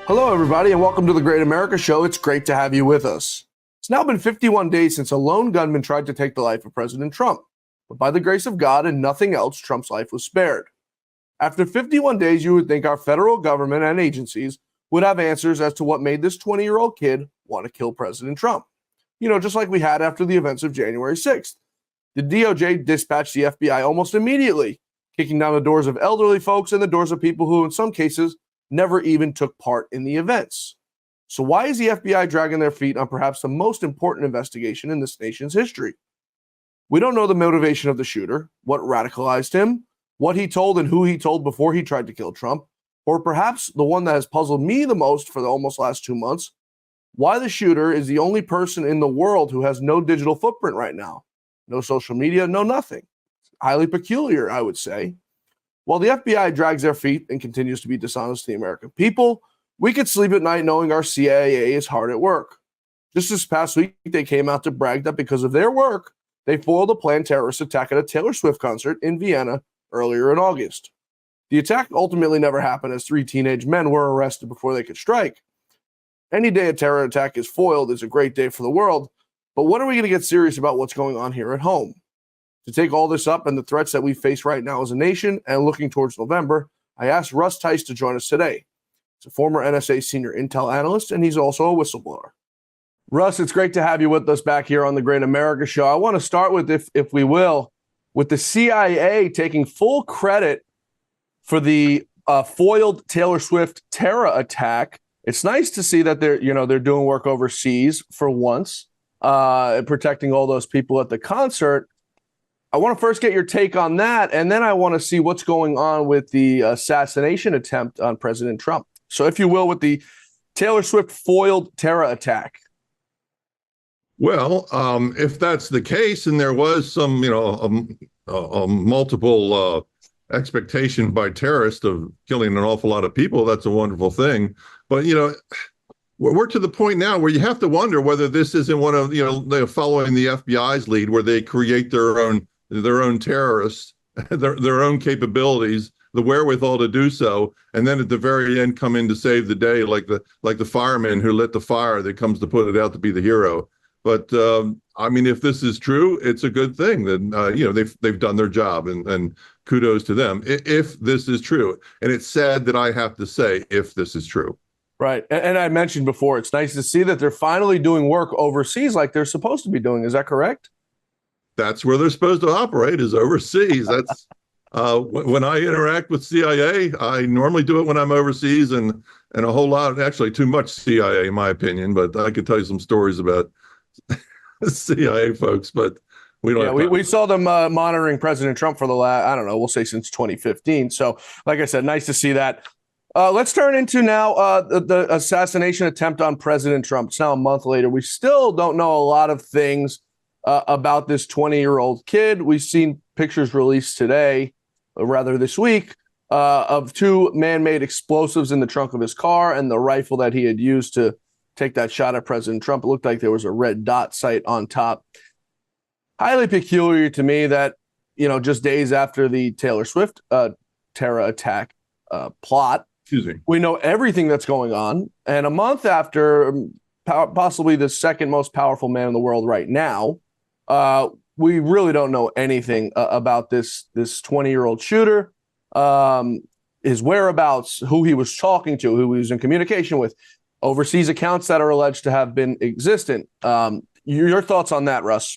Hello, everybody, and welcome to the Great America Show. It's great to have you with us. It's now been 51 days since a lone gunman tried to take the life of President Trump. But by the grace of God and nothing else, Trump's life was spared. After 51 days, you would think our federal government and agencies would have answers as to what made this 20-year-old kid want to kill President Trump. You know, just like we had after the events of January 6th. The DOJ dispatched the FBI almost immediately, kicking down the doors of elderly folks and the doors of people who, in some cases, never even took part in the events. So why is the FBI dragging their feet on perhaps the most important investigation in this nation's history? We don't know the motivation of the shooter, what radicalized him, what he told and who he told before he tried to kill Trump, or perhaps the one that has puzzled me the most for the almost last 2 months, why the shooter is the only person in the world who has no digital footprint right now. No social media, no nothing. Highly peculiar, I would say. While the FBI drags their feet and continues to be dishonest to the American people, we could sleep at night knowing our CIA is hard at work. Just this past week, they came out to brag that because of their work, they foiled a planned terrorist attack at a Taylor Swift concert in Vienna earlier in August. The attack ultimately never happened as 3 teenage men were arrested before they could strike. Any day a terror attack is foiled is a great day for the world, but when are we going to get serious about what's going on here at home? To take all this up and the threats that we face right now as a nation and looking towards November, I asked Russ Tice to join us today. He's a former NSA Senior Intel Analyst, and he's also a whistleblower. Russ, it's great to have you with us back here on the Great America Show. I want to start with, if we will, with the CIA taking full credit for the foiled Taylor Swift terror attack. It's nice to see that they're doing work overseas for once, protecting all those people at the concert. I want to first get your take on that, and then I want to see what's going on with the assassination attempt on President Trump. So, if you will, with the Taylor Swift foiled terror attack. Well, if that's the case, and there was some, multiple expectation by terrorists of killing an awful lot of people, that's a wonderful thing. But, we're to the point now where you have to wonder whether this isn't one of, they're following the FBI's lead, where they create their own terrorists, their own capabilities, the wherewithal to do so, and then at the very end come in to save the day, like the fireman who lit the fire that comes to put it out to be the hero. But if this is true, it's a good thing that they've done their job, and kudos to them if this is true. And it's sad that I have to say if this is true. Right, and I mentioned before, it's nice to see that they're finally doing work overseas like they're supposed to be doing. Is that correct? That's where they're supposed to operate, is overseas. That's when I interact with CIA, I normally do it when I'm overseas, and a whole lot, actually too much CIA in my opinion, but I could tell you some stories about CIA folks, but we don't. Yeah, we saw them monitoring President Trump for the last, we'll say since 2015. So like I said, nice to see that. Let's turn into now the assassination attempt on President Trump. It's now a month later. We still don't know a lot of things about this 20-year-old kid. We've seen pictures released today, or rather this week, of 2 man-made explosives in the trunk of his car and the rifle that he had used to take that shot at President Trump. It looked like there was a red dot sight on top. Highly peculiar to me that, just days after the Taylor Swift terror attack plot, we know everything that's going on. And a month after possibly the second most powerful man in the world right now, we really don't know anything about this 20-year-old shooter, his whereabouts, who he was talking to, who he was in communication with, overseas accounts that are alleged to have been existent. Your thoughts on that, Russ?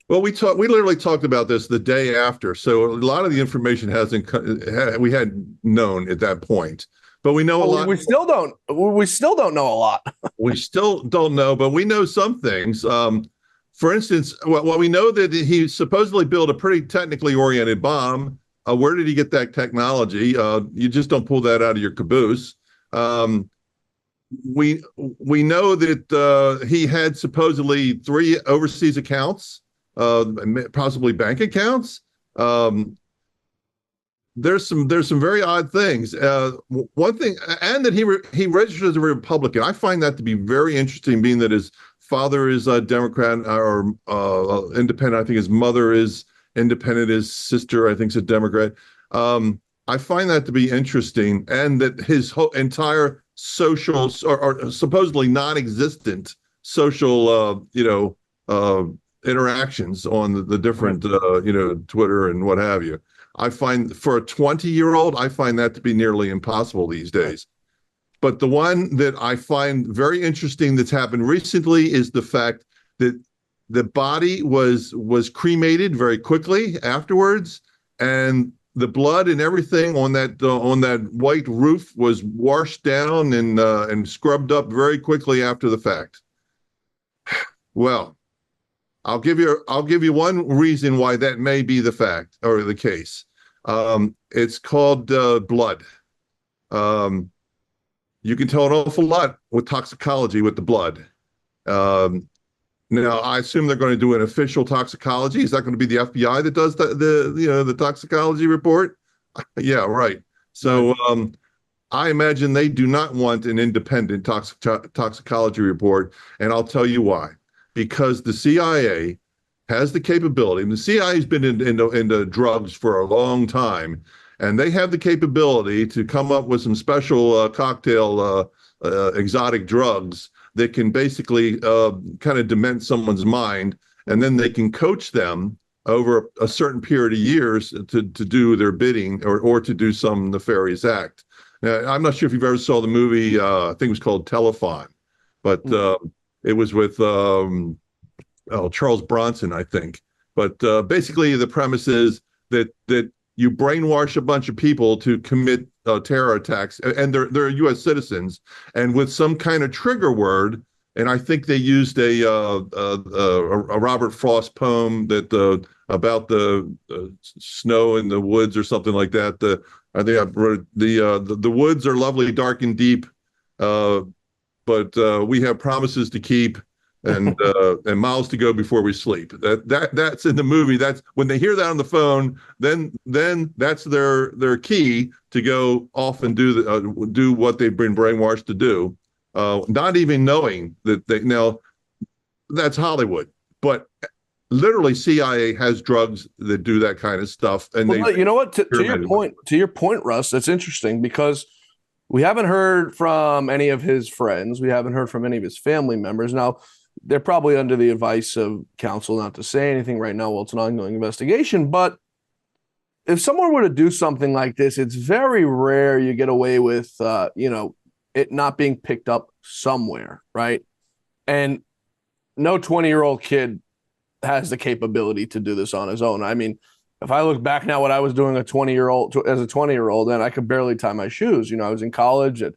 Well, we literally talked about this the day after, so a lot of the information we hadn't known at that point. But we know a lot. We still don't know a lot. We still don't know, but we know some things. For instance, well, we know that he supposedly built a pretty technically oriented bomb. Where did he get that technology? You just don't pull that out of your caboose. We know that he had supposedly 3 overseas accounts, possibly bank accounts. There's some very odd things. One thing, and that he registered as a Republican. I find that to be very interesting, being that his father is a Democrat or independent. I think his mother is independent. His sister, I think, is a Democrat. I find that to be interesting, and that his whole entire social or supposedly non-existent social, interactions on the different, Twitter and what have you. I find for a 20-year-old, I find that to be nearly impossible these days. But the one that I find very interesting that's happened recently is the fact that the body was cremated very quickly afterwards, and the blood and everything on that white roof was washed down and scrubbed up very quickly after the fact. Well, I'll give you one reason why that may be the fact or the case. It's called blood. You can tell an awful lot with toxicology with the blood. Now, I assume they're going to do an official toxicology. Is that going to be the FBI that does the toxicology report? Yeah, right. So I imagine they do not want an independent toxicology report, and I'll tell you why. Because the CIA has the capability, and the CIA has been into drugs for a long time, and they have the capability to come up with some special cocktail exotic drugs that can basically kind of dement someone's mind, and then they can coach them over a certain period of years to do their bidding or to do some nefarious act. Now, I'm not sure if you've ever saw the movie, I think it was called Telephone, but it was with Charles Bronson, I think. But basically, the premise is that you brainwash a bunch of people to commit terror attacks, and they're U.S. citizens, and with some kind of trigger word. And I think they used a Robert Frost poem that about the snow in the woods or something like that. I think I wrote the woods are lovely, dark and deep, but we have promises to keep. And miles to go before we sleep. That's in the movie. That's when they hear that on the phone. Then that's their key to go off and do what they've been brainwashed to do, not even knowing that that's Hollywood, but literally CIA has drugs that do that kind of stuff. And you know what? To your point, Russ, that's interesting because we haven't heard from any of his friends. We haven't heard from any of his family members. Now, they're probably under the advice of counsel not to say anything right now while it's an ongoing investigation. But if someone were to do something like this, it's very rare you get away with, it not being picked up somewhere, right? And no 20-year-old kid has the capability to do this on his own. I mean, if I look back now what I was doing as a 20-year-old, then I could barely tie my shoes. I was in college and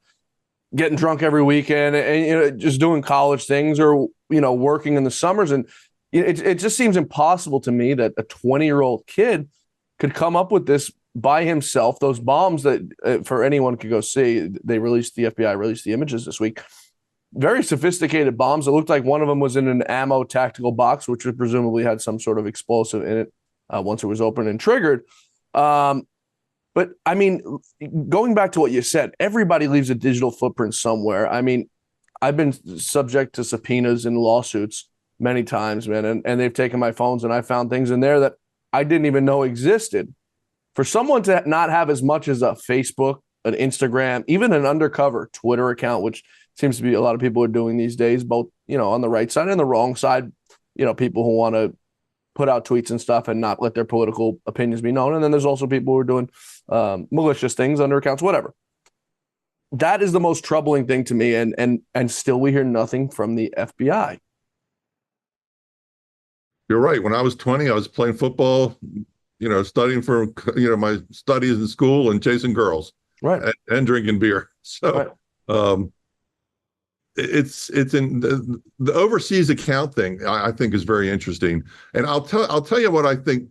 getting drunk every weekend and just doing college things or working in the summers, and it just seems impossible to me that a 20-year-old kid could come up with this by himself. Those bombs that for anyone could go see, the FBI released the images this week. Very sophisticated bombs. It looked like one of them was in an ammo tactical box, which was presumably had some sort of explosive in it once it was opened and triggered. But I mean, going back to what you said, everybody leaves a digital footprint somewhere. I mean, I've been subject to subpoenas and lawsuits many times, man, and they've taken my phones, and I found things in there that I didn't even know existed. For someone to not have as much as a Facebook, an Instagram, even an undercover Twitter account, which seems to be a lot of people are doing these days, both on the right side and the wrong side, people who want to put out tweets and stuff and not let their political opinions be known. And then there's also people who are doing malicious things under accounts, whatever. That is the most troubling thing to me. And still we hear nothing from the FBI. You're right. When I was 20, I was playing football, studying for, my studies in school and chasing girls, right, and drinking beer. So, right. It's in the overseas account thing. I think is very interesting, and I'll tell you what I think.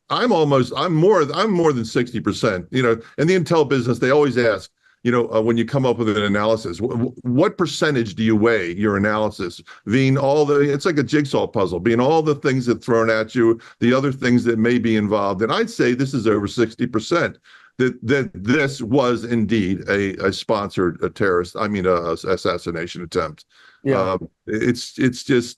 I'm more than 60%. In the intel business, they always ask, when you come up with an analysis, what percentage do you weigh your analysis? Being it's like a jigsaw puzzle, being all the things that thrown at you, the other things that may be involved. And I'd say this is over 60%. That this was indeed a sponsored assassination attempt. It's just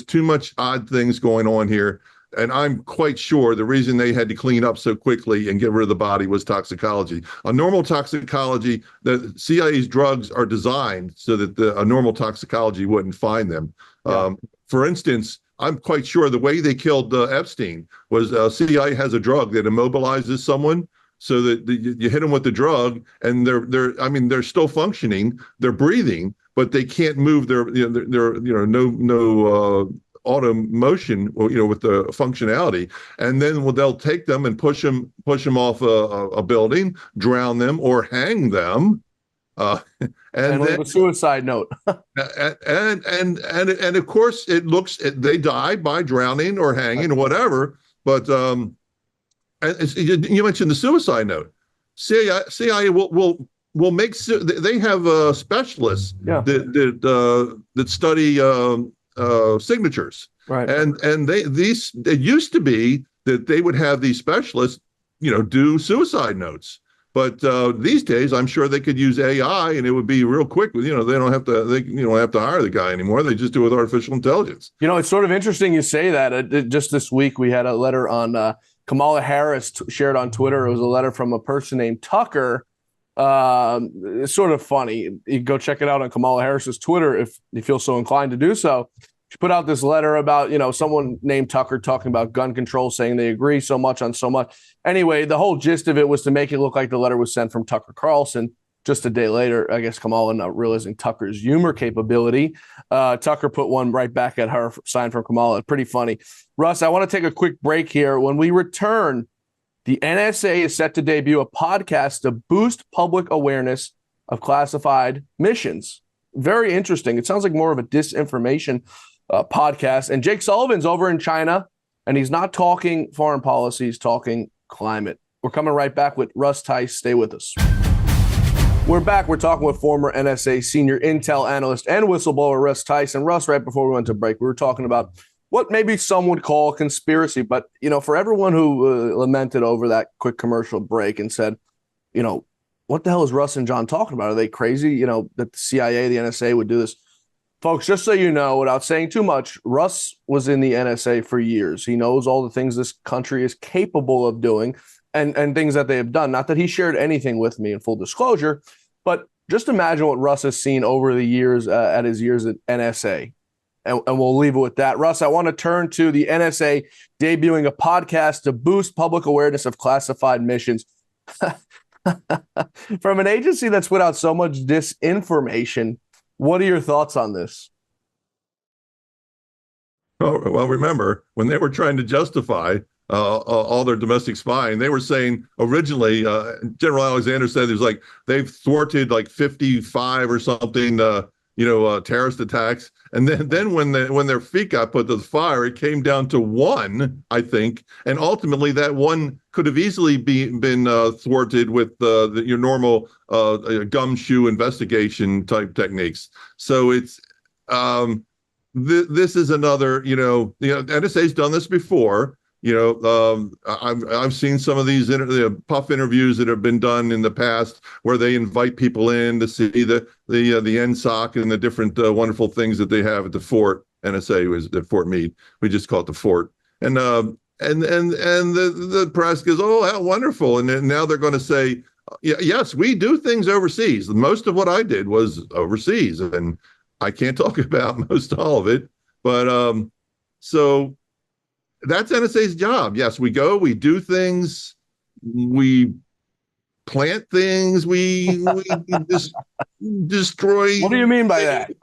too much odd things going on here. and I'm quite sure the reason they had to clean up so quickly and get rid of the body was toxicology. A normal toxicology, the CIA's drugs are designed so that a normal toxicology wouldn't find them. Yeah. For instance, I'm quite sure the way they killed Epstein was CIA has a drug that immobilizes someone so that you hit them with the drug and they're still functioning, they're breathing, but they can't move their auto motion, with the functionality, and then they'll take them and push them off a building, drown them, or hang them, and leave a suicide note. and of course they die by drowning or hanging or whatever. But and you mentioned the suicide note. CIA will make they have specialists that study signatures, right? And it used to be that they would have these specialists, do suicide notes. But these days, I'm sure they could use AI, and it would be real quick. They don't have to hire the guy anymore. They just do it with artificial intelligence. It's sort of interesting you say that. Just this week, we had a letter on Kamala Harris shared on Twitter. It was a letter from a person named Tucker. It's sort of funny. You can go check it out on Kamala Harris's Twitter if you feel so inclined to do so. She put out this letter about, someone named Tucker talking about gun control, saying they agree so much on so much. Anyway, the whole gist of it was to make it look like the letter was sent from Tucker Carlson. Just a day later, I guess Kamala, not realizing Tucker's humor capability, Tucker put one right back at her, signed from Kamala. Pretty funny. Russ, I want to take a quick break here. When we return, the NSA is set to debut a podcast to boost public awareness of classified missions. Very interesting. It sounds like more of a disinformation podcast. And Jake Sullivan's over in China, and he's not talking foreign policy, he's talking climate. We're coming right back with Russ Tice. Stay with us. We're back. We're talking with former NSA Senior Intel Analyst and Whistleblower Russ Tice. And Russ, right before we went to break, we were talking about what maybe some would call a conspiracy. But, for everyone who lamented over that quick commercial break and said, what the hell is Russ and John talking about? Are they crazy, that the CIA, the NSA would do this? Folks, just so you know, without saying too much, Russ was in the NSA for years. He knows all the things this country is capable of doing and things that they have done. Not that he shared anything with me in full disclosure, but just imagine what Russ has seen over the years at his years at NSA. And we'll leave it with that. Russ, I want to turn to the NSA debuting a podcast to boost public awareness of classified missions. From an agency that's put out so much disinformation, what are your thoughts on this? Well, remember, when they were trying to justify all their domestic spying, they were saying originally, General Alexander said there's they've thwarted 55 or something, terrorist attacks. And then when their feet got put to the fire, it came down to one, I think. And ultimately, that one could have easily been thwarted with your normal gumshoe investigation type techniques. So it's this is another, NSA's done this before. I've seen some of these puff interviews that have been done in the past where they invite people in to see the NSOC and the different wonderful things that they have at the fort. NSA was at Fort Meade. We just call it the fort. And the press goes, oh, how wonderful. And then now they're going to say, yes, we do things overseas. Most of what I did was overseas, and I can't talk about most all of it. But so that's NSA's job. Yes, we go, we do things, we plant things, we just destroy. What do you mean by that?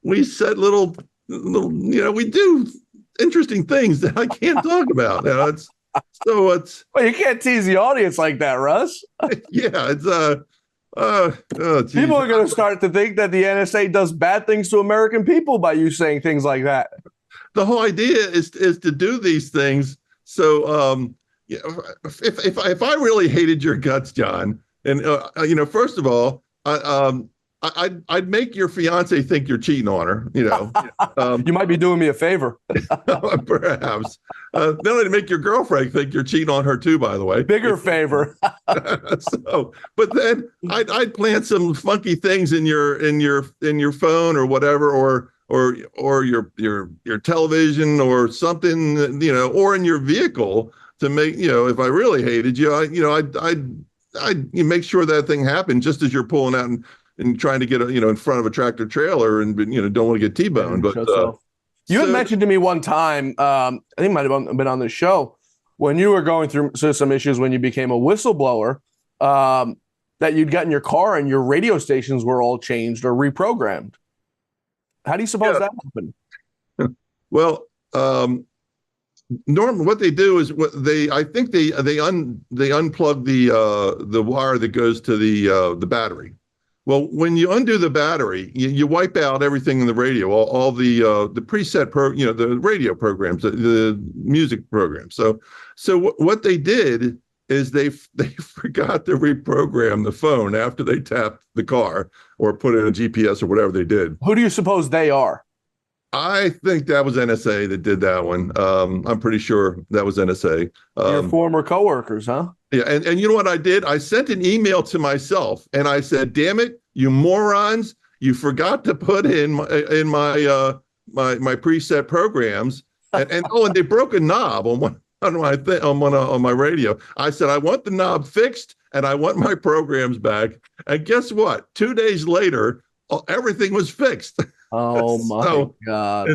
We set little, we do interesting things that I can't talk about. Well, you can't tease the audience like that, Russ. Yeah, it's people are going to start to think that the NSA does bad things to American people by you saying things like that. The whole idea is to do these things. So, if I really hated your guts, John, and first of all, I'd make your fiance think you're cheating on her. You might be doing me a favor. Perhaps. Then I'd make your girlfriend think you're cheating on her too. By the way, bigger favor. But then I'd plant some funky things in your phone or whatever, or your television or something, or in your vehicle to make, if I really hated you, I'd make sure that thing happened just as you're pulling out and trying to get in front of a tractor trailer and don't want to get T-boned. But you had mentioned to me one time, I think it might have been on the show, when you were going through some issues when you became a whistleblower, that you'd get in your car and your radio stations were all changed or reprogrammed. How do you suppose that happened? Well, normally what they do is I think they unplug the wire that goes to the battery. Well, when you undo the battery, you wipe out everything in the radio, all the preset the radio programs, the music programs. So what they did is they forgot to reprogram the phone after they tapped the car or put in a GPS or whatever they did. Who do you suppose they are? I think that was NSA that did that one. I'm pretty sure that was NSA. Your former coworkers, huh? Yeah, and you know what I did? I sent an email to myself and I said, "Damn it, you morons! You forgot to put in my preset programs." And they broke a knob on my radio. I said, "I want the knob fixed and I want my programs back." And guess what? 2 days later, everything was fixed. Oh my God!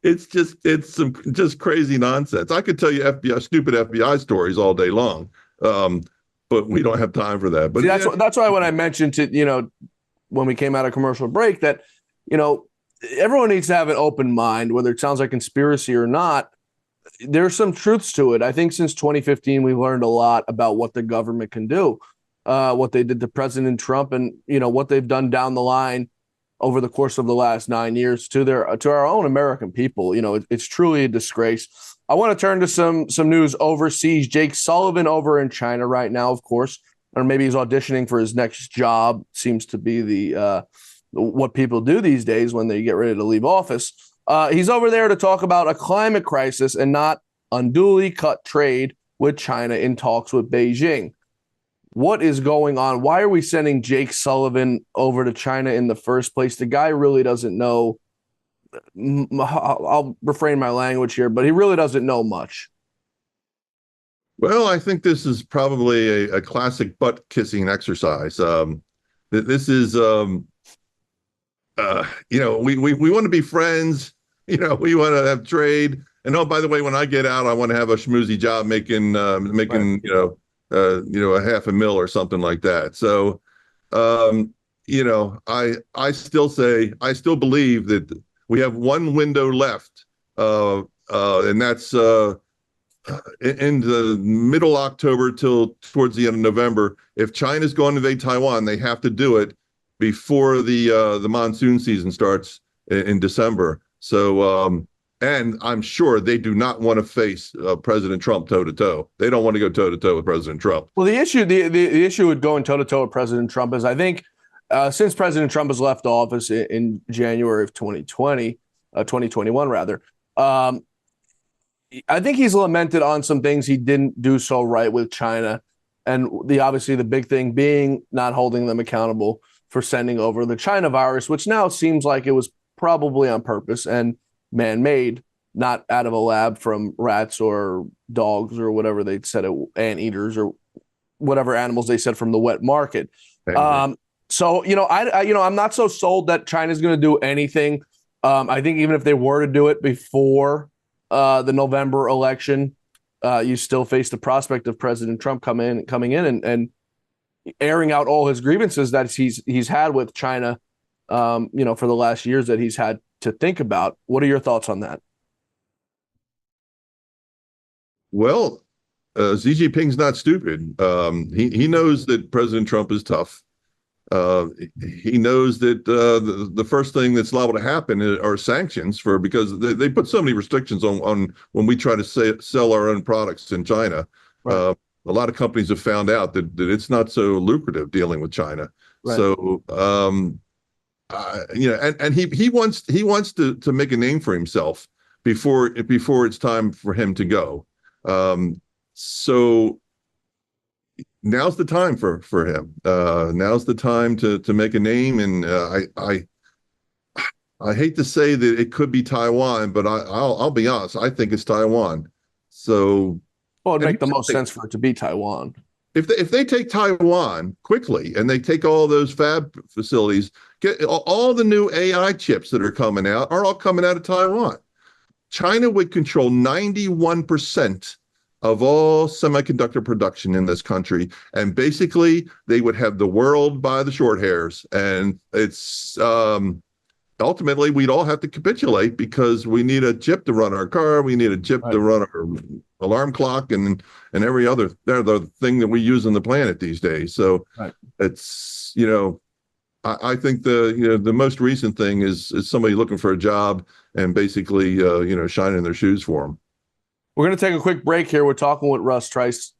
It's some just crazy nonsense. I could tell you stupid FBI stories all day long, but we don't have time for that. But see, that's why when I mentioned to when we came out of commercial break that everyone needs to have an open mind, whether it sounds like conspiracy or not. There's some truths to it. I think since 2015 we've learned a lot about what the government can do, what they did to President Trump, and what they've done down the line over the course of the last 9 years to our own American people. It's truly a disgrace. I want to turn to some news overseas. Jake Sullivan over in China right now, of course, or maybe he's auditioning for his next job. Seems to be the what people do these days when they get ready to leave office. He's over there to talk about a climate crisis and not unduly cut trade with China in talks with Beijing. What is going on? Why are we sending Jake Sullivan over to China in the first place? The guy really doesn't know. I'll refrain my language here, but he really doesn't know much. Well, I think this is probably a classic butt kissing exercise. This is, we want to be friends. We want to have trade. And by the way, when I get out, I want to have a schmoozy job making right. $500,000 or something like that. So, I still believe that we have one window left, and that's in the middle October till towards the end of November. If China's going to invade Taiwan, they have to do it before the monsoon season starts in December. So, and I'm sure they do not want to face President Trump toe to toe. They don't want to go toe to toe with President Trump. Well, the issue with going toe to toe with President Trump is, I think, since President Trump has left office in January of 2021 rather, I think he's lamented on some things he didn't do so right with China, and obviously the big thing being not holding them accountable for sending over the China virus, which now seems like it was probably on purpose and man-made, not out of a lab from rats or dogs or whatever they said, anteaters or whatever animals they said from the wet market. So, I'm not so sold that China's going to do anything. I think even if they were to do it before the November election, you still face the prospect of President Trump coming in and airing out all his grievances that he's had with China, for the last years that he's had to think about. What are your thoughts on that? Well, Xi Jinping's not stupid. He knows that President Trump is tough. He knows that the first thing that's liable to happen are sanctions because they put so many restrictions on when we try to sell our own products in China. Right. A lot of companies have found out that it's not so lucrative dealing with China. Right. So, and he wants to make a name for himself before it's time for him to go. So now's the time for him. Now's the time to make a name, and I I hate to say that it could be Taiwan, but I'll be honest. I think it's Taiwan. So, Well, it'd make the most sense for it to be Taiwan. if they take Taiwan quickly and they take all those fab facilities, get all the new AI chips that are coming out are all coming out of Taiwan. China would control 91% of all semiconductor production in this country, and basically they would have the world by the short hairs. And it's ultimately we'd all have to capitulate because we need a chip to run our car, we need a chip to run our alarm clock, and every other the thing that we use on the planet these days. So it's, you know, I think the most recent thing is somebody looking for a job and basically you know, shining their shoes for them. We're going to take a quick break here. We're talking with Russ Tice,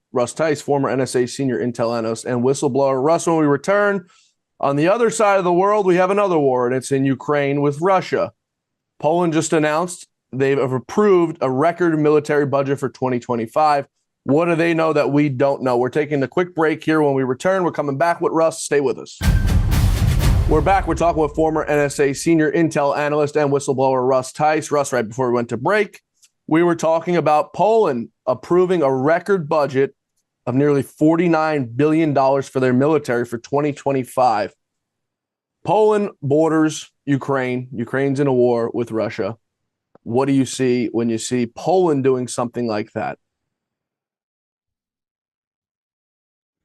former NSA Senior Intel Analyst and Whistleblower. Russ, when we return, on the other side of the world, we have another war, and it's in Ukraine with Russia. Poland just announced they've approved a record military budget for 2025. What do they know that we don't know? We're taking a quick break here. When we return, we're coming back with Russ. Stay with us. We're back. We're talking with former NSA Senior Intel Analyst and Whistleblower Russ Tice. Russ, right before we went to break, we were talking about Poland approving a record budget of nearly $49 billion for their military for 2025. Poland borders Ukraine. Ukraine's in a war with Russia. What do you see when you see Poland doing something like that?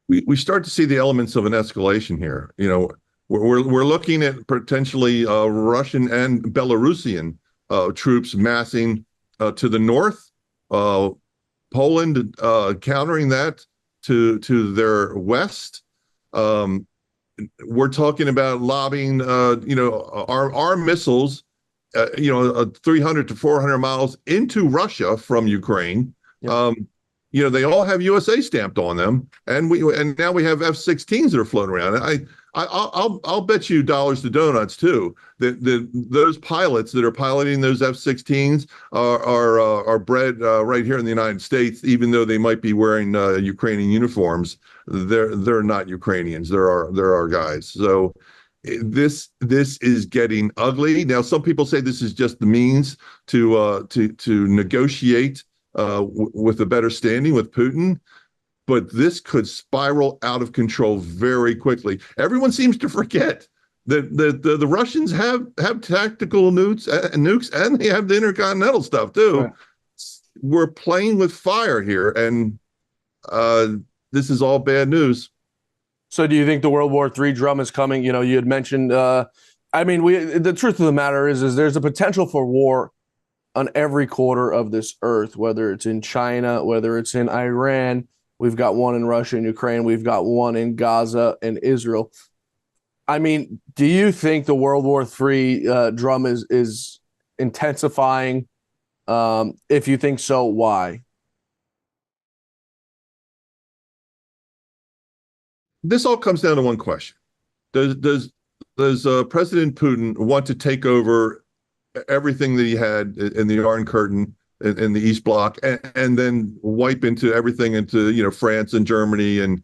We start to see the elements of an escalation here. You know, we're looking at potentially Russian and Belarusian troops massing to the north. Poland countering that to their west. We're talking about lobbing, you know, our missiles, you know, 300 to 400 miles into Russia from Ukraine. Yep. You know, they all have USA stamped on them, and now we have F-16s that are floating around. I'll bet you dollars to donuts too that those pilots that are piloting those F-16s are bred right here in the United States, even though they might be wearing Ukrainian uniforms. They're not Ukrainians. They're our guys. So this is getting ugly. Now, some people say this is just the means to negotiate with a better standing with Putin. But this could spiral out of control very quickly. Everyone seems to forget that the Russians have tactical nukes, and they have the intercontinental stuff too. Right. We're playing with fire here, and this is all bad news. So, do you think the World War III drum is coming? You know, you had mentioned. I mean, the truth of the matter is there's a potential for war on every quarter of this earth, whether it's in China, whether it's in Iran. We've got one in Russia and Ukraine. We've got one in Gaza and Israel. I mean, do you think the World War III drum is intensifying? If you think so, why? This all comes down to one question. Does President Putin want to take over everything that he had in the Iron Curtain in the East Bloc, and then wipe into everything into, you know, France and Germany and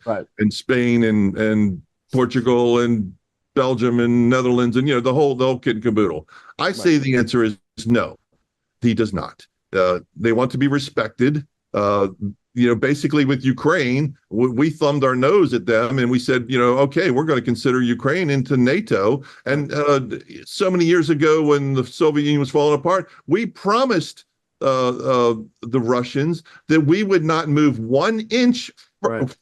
Spain and Portugal and Belgium and Netherlands and, you know, the whole kit and caboodle? I say the answer is no, he does not. They want to be respected. You know, basically with Ukraine, we thumbed our nose at them and we said, you know, okay, we're going to consider Ukraine into NATO. And so many years ago, when the Soviet Union was falling apart, we promised the Russians that we would not move 1 inch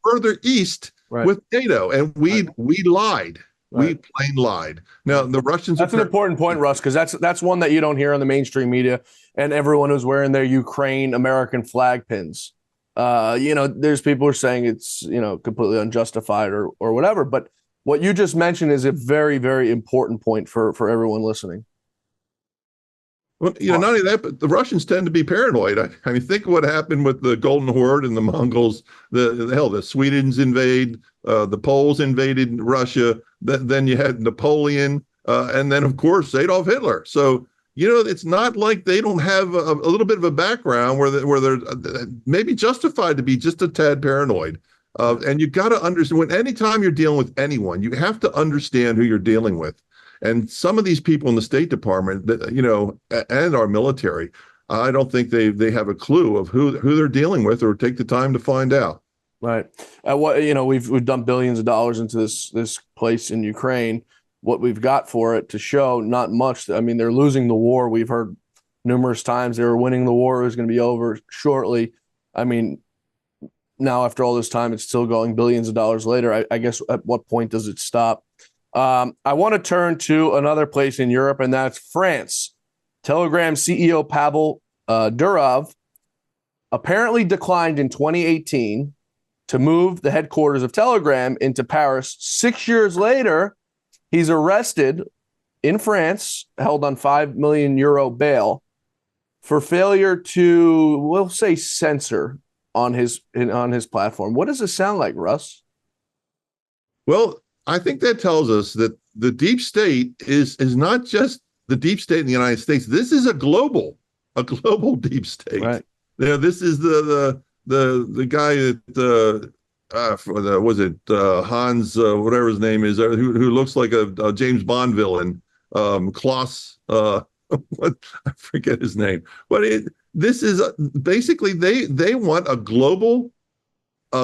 further east with NATO, and we lied. We plain lied. Now the Russians. That's an important point, Russ, because that's one that you don't hear on the mainstream media, and everyone who's wearing their Ukraine American flag pins. You know, there's people who are saying it's, you know, completely unjustified or whatever. But what you just mentioned is a very, very important point for everyone listening. Well, you know, not only that, but the Russians tend to be paranoid. I mean, think of what happened with the Golden Horde and the Mongols. The Swedes invade, the Poles invaded Russia. Then you had Napoleon, and then of course Adolf Hitler. So, you know, it's not like they don't have a little bit of a background where they're maybe justified to be just a tad paranoid. And you got to understand, anytime you're dealing with anyone, you have to understand who you're dealing with. And some of these people in the State Department, and our military, I don't think they have a clue of who they're dealing with or take the time to find out. Right. We've done billions of dollars into this place in Ukraine. What we've got for it to show, not much. I mean, they're losing the war. We've heard numerous times they were winning the war. It was going to be over shortly. I mean, now after all this time, it's still going billions of dollars later. I guess at what point does it stop? I want to turn to another place in Europe, and that's France. Telegram CEO Pavel Durov apparently declined in 2018 to move the headquarters of Telegram into Paris. 6 years later, he's arrested in France, held on €5 million bail for failure to, we'll say, censor on his platform. What does this sound like, Russ? Well, I think that tells us that the deep state is not just the deep state in the United States. This is a global deep state. Right. This is the guy that Hans whatever his name is, who looks like a James Bond villain, Klaus. What, I forget his name, but this is basically they want a global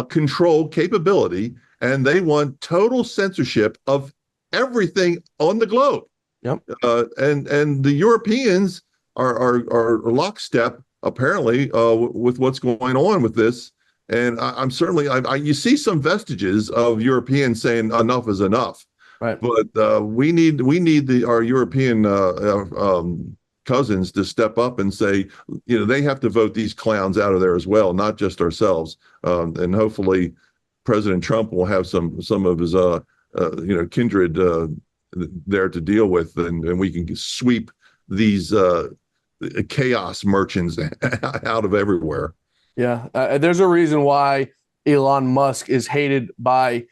control capability, and they want total censorship of everything on the globe. Yep. And the Europeans are lockstep apparently with what's going on with this. And I'm certainly you see some vestiges of Europeans saying enough is enough. Right. But we need our European cousins to step up and say, they have to vote these clowns out of there as well, not just ourselves. And hopefully President Trump will have some of his kindred there to deal with, and we can sweep these chaos merchants out of everywhere. Yeah, there's a reason why Elon Musk is hated by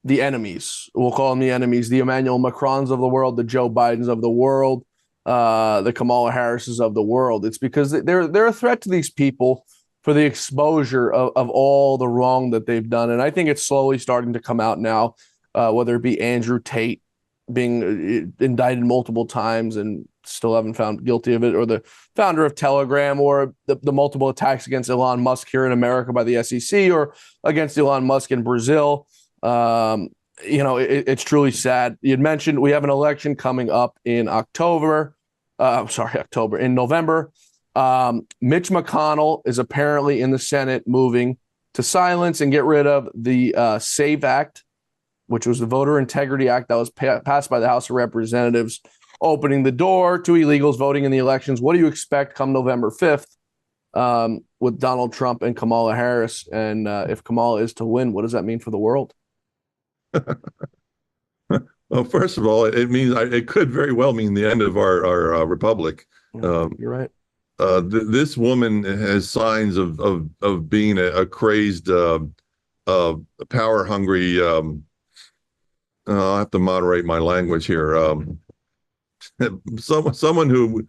the enemies. We'll call them the enemies, the Emmanuel Macrons of the world, the Joe Bidens of the world, the Kamala Harrises of the world. It's because they're a threat to these people for the exposure of all the wrong that they've done. And I think it's slowly starting to come out now, whether it be Andrew Tate being indicted multiple times and still haven't found guilty of it, or the founder of Telegram, or the multiple attacks against Elon Musk here in America by the SEC, or against Elon Musk in Brazil. It's truly sad. You had mentioned we have an election coming up in November. Mitch McConnell is apparently in the Senate moving to silence and get rid of the SAVE Act, which was the Voter Integrity Act that was passed by the House of Representatives, opening the door to illegals voting in the elections. What do you expect come November 5th with Donald Trump and Kamala Harris? And if Kamala is to win, what does that mean for the world? Well, first of all, it means it could very well mean the end of our republic. You're right. This woman has signs of being a crazed, power-hungry. I'll have to moderate my language here. Someone who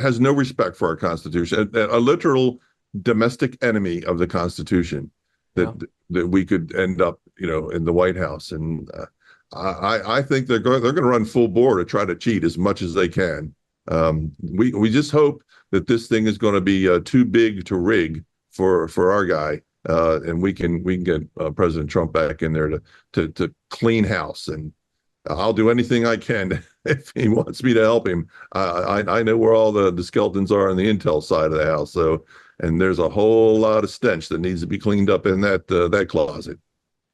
has no respect for our Constitution, a literal domestic enemy of the Constitution, that we could end up, in the White House. And I think they're going to run full bore to try to cheat as much as they can. We just hope that this thing is going to be too big to rig for our guy, and we can get President Trump back in there to clean house. And I'll do anything I can if he wants me to help him. I know where all the skeletons are on the intel side of the house. So, and there's a whole lot of stench that needs to be cleaned up in that closet.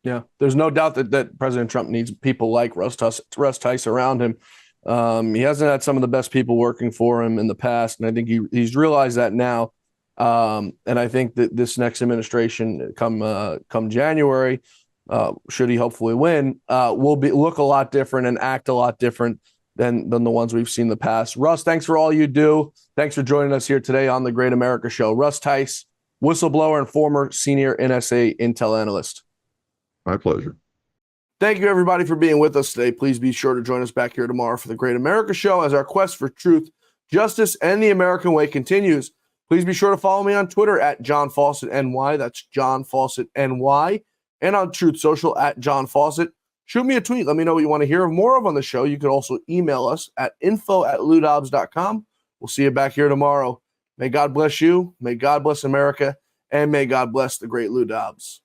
Yeah, there's no doubt that President Trump needs people like Russ Tice around him. He hasn't had some of the best people working for him in the past, and I think he's realized that now. And I think that this next administration, come January, should he hopefully win, will look a lot different and act a lot different than the ones we've seen in the past. Russ, thanks for all you do. Thanks for joining us here today on the Great America Show. Russ Tice, whistleblower and former senior NSA intel analyst. My pleasure. Thank you, everybody, for being with us today. Please be sure to join us back here tomorrow for the Great America Show as our quest for truth, justice, and the American way continues. Please be sure to follow me on Twitter at John Fawcett NY. That's John Fawcett NY. And on Truth Social at John Fawcett. Shoot me a tweet. Let me know what you want to hear more of on the show. You can also email us at info@ludobs.com. We'll see you back here tomorrow. May God bless you. May God bless America. And may God bless the great Lou Dobbs.